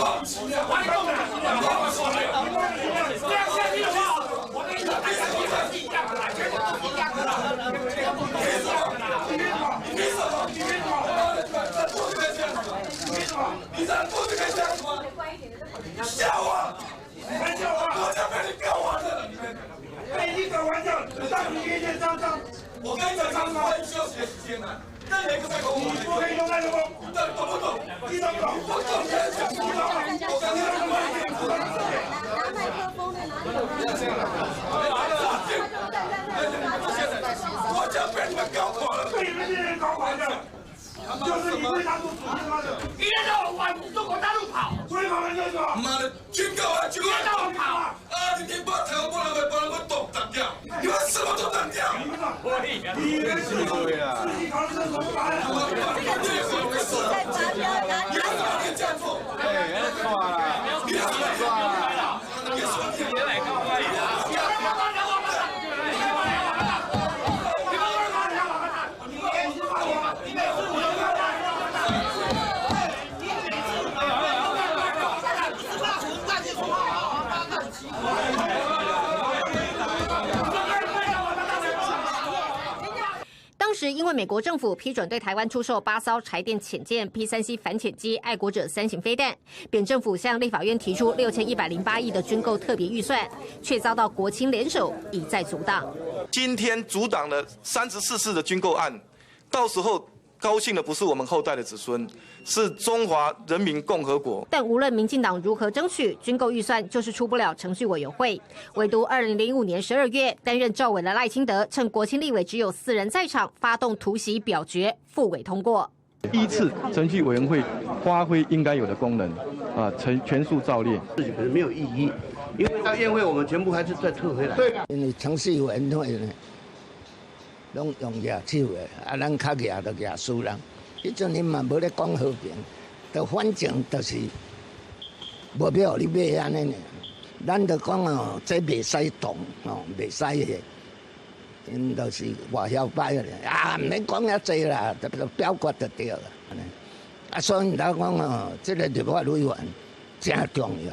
忘记了，我讲的，我说的，这样下去的话，我跟你说，大家一样是一样的啦，全部都是一样的啦，一样的啦。你凭什么？你凭什么？这不是这样子吗？你凭什么？你这不是可以这样子吗？笑我！还笑我？我就被你搞完了。被你搞完了，让你天天脏脏。我跟你讲，脏脏需要学时间的。那每个在搞我，你不可以用那个吗？你到底懂不懂？你懂不懂？我懂，你懂吗？我跟你讲，我一点不懂。拿麦克风的哪里有？不要这样了。我就被你们搞垮了，被你们这些人搞垮的。就是你对大陆主义妈的，一天到晚往中国大陆跑，所以跑完就是说，妈的，军购啊，军购到跑啊！你听不台湾不能被不能够动挡掉，你们什么都挡掉。你们自己考虑的什么玩意？你要这样做？哎，错了，你要错了，你说你来搞坏呀？当时因为美国政府批准对台湾出售8艘柴电潜舰 P3C 反潜机爱国者3型飞弹，扁政府向立法院提出6108亿的军购特别预算，却遭到国青联手一再阻挡。今天阻挡了34次的军购案，到时候高兴的不是我们后代的子孙，是中华人民共和国。但无论民进党如何争取，军购预算就是出不了程序委员会。唯独2005年12月，担任召委的赖清德，趁国青立委只有4人在场，发动突袭表决，复委通过。第一次程序委员会发挥应该有的功能，全数照列，可是没有意义，因为到宴会我们全部还是再退回来。对，因为程序委员会呢。拢用野手的，咱较野就野输人。迄阵你嘛无咧讲和平，就反正就是无要互你买安尼呢。咱就讲哦，这袂使动哦，袂使的，因就是外晓摆的毋免讲遐济啦，就表决就对了。所以咱讲哦，这个立法委员真重要。